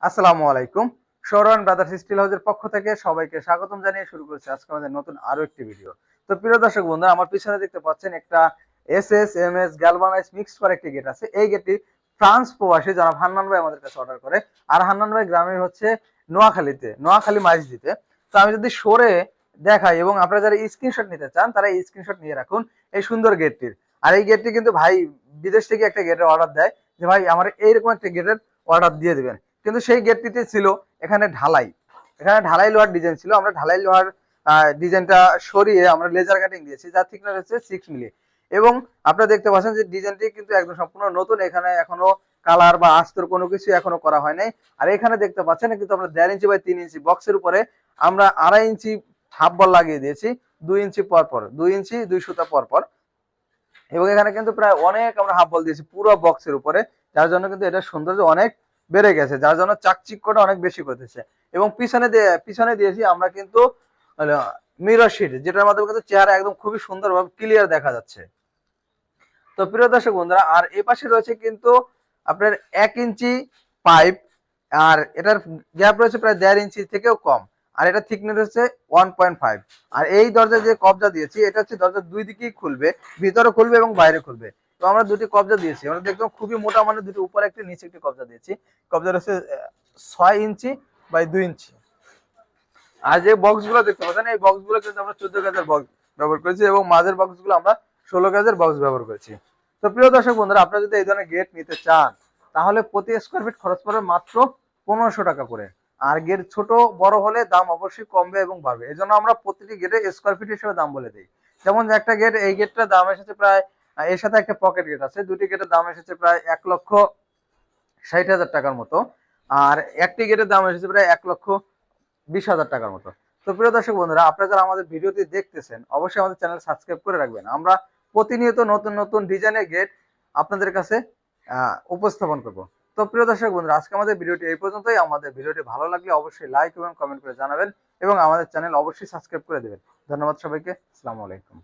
আসসালামু আলাইকুম। Souran brothers still হাউসের পক্ষ থেকে সবাইকে স্বাগতম জানিয়ে শুরু করছি আজকে আমাদের নতুন আরো একটি ভিডিও। তো প্রিয় দর্শক বন্ধুরা, আমার পিছনে দেখতে পাচ্ছেন একটা এসএসএমএস গ্যালভানাইজ মিক্সড করা একটি গেট আছে। এই গেটটি ফ্রান্স প্রবাসী জনাব হান্নান ভাই আমাদের কাছে অর্ডার করে। আর হান্নান ভাই গ্রামে হচ্ছে নোয়াখালী মাইজদিতে। তো আমি যদি সরে দেখাই এবং আপনারা যারা স্ক্রিনশট নিতে চান তারা স্ক্রিনশট নিয়ে রাখুন এই সুন্দর গেটটির। আর এই গেটটি কিন্তু ভাই বিদেশ থেকে একটা গেটের অর্ডার দেয় যে ভাই আমার এইরকম একটা গেটের অর্ডার দিয়ে দিবেন, কিন্তু সেই গেটটিতে ছিল এখানে ঢালাই লোহার ডিজাইন ছিল। আমরা ঢালাই লোহার ডিজাইনটা সরিয়ে আমরা লেজার কাটিং দিয়েছি, যার থিকনেস হচ্ছে 6 মিলি। এবং আপনারা দেখতে পাচ্ছেন যে ডিজাইনটি কিন্তু একদম সম্পূর্ণ নতুন, এখানে এখনো কালার বা আস্তর কোনো কিছু এখনো করা হয় নাই। আর এখানে দেখতে পাচ্ছেন কিন্তু আমরা 1.5 ইঞ্চি বাই 3 ইঞ্চি বক্সের উপরে আমরা 2.5 ইঞ্চি হাফ বল লাগিয়ে দিয়েছি, 2 ইঞ্চি পর পর, 2 ইঞ্চি 2 সুতা পর পর। এবং এখানে কিন্তু প্রায় অনেক আমরা হাফ বল দিয়েছি পুরো বক্সের উপরে, যার জন্য কিন্তু এটা সৌন্দর্য অনেক বেড়ে গেছে, যার জন্য চাকচিক্যটা অনেক বেশি করতেছে। এবং পিছনে দিয়েছি আমরা কিন্তু মিরর শিট, যেটার মাধ্যমে কিন্তু চেহারা একদম খুবই সুন্দরভাবে ক্লিয়ার দেখা যাচ্ছে। তো প্রিয় দর্শক বন্ধুরা, আর এ পাশে রয়েছে কিন্তু আপনার 1 ইঞ্চি পাইপ, আর এটার গ্যাপ রয়েছে প্রায় 1.5 ইঞ্চি থেকেও কম। আর এটা থিকনেস হচ্ছে 1.5। আর এই দরজা যে কবজা দিয়েছি এটা হচ্ছে দরজা দুই দিকেই খুলবে, ভিতরে খুলবে এবং বাইরে খুলবে। তো আমরা দুটি কবজা দিয়েছি, আমরা দেখলাম খুবই মোটা, মানে দুটি উপরে একটি নিচে একটি কবজা দিয়েছি। কবজা হচ্ছে 6 ইঞ্চি বাই 2 ইঞ্চি। আর যে বক্স গুলো দেখতে পাচ্ছেন এই বক্স গুলো কিন্তু আমরা 14 গেজের বক্স ব্যবহার করেছি এবং মাঝের বক্স গুলো আমরা 16 গেজের বক্স ব্যবহার করেছি। তো প্রিয় দর্শক বন্ধুরা, আপনারা যদি এই ধরনের গেট নিতে চান তাহলে প্রতি স্কোয়ার ফিট খরচ পড়বে মাত্র 1500 টাকা করে। আর গেট ছোট বড় হলে দাম অবশ্যই কমবে এবং বাড়বে, এই জন্য আমরা প্রতিটি গেটে স্কোয়ার ফিট হিসেবে দাম বলে দিই। যেমন একটা গেট, এই গেটটার দাম এসেছে প্রায়, এর সাথে একটা পকেট গেট আছে, দুটি গেটের দাম এসেছে প্রায় 1,60,000 টাকার মতো। আর একটি গেটের দাম এসেছে প্রায় 1,20,000 টাকার মতো। তো প্রিয় দর্শক বন্ধুরা, আপনারা যারা আমাদের ভিডিওটি দেখতেছেন অবশ্যই আমাদের চ্যানেল সাবস্ক্রাইব করে রাখবেন। আমরা প্রতিনিয়ত নতুন নতুন ডিজাইনের গেট আপনাদের কাছে উপস্থাপন করব। তো প্রিয় দর্শক বন্ধুরা, আজকে আমাদের ভিডিওটি এই পর্যন্তই। আমাদের ভিডিওটি ভালো লাগলে অবশ্যই লাইক এবং কমেন্ট করে জানাবেন এবং আমাদের চ্যানেল অবশ্যই সাবস্ক্রাইব করে দেবেন। ধন্যবাদ সবাইকে। আসসালামু আলাইকুম।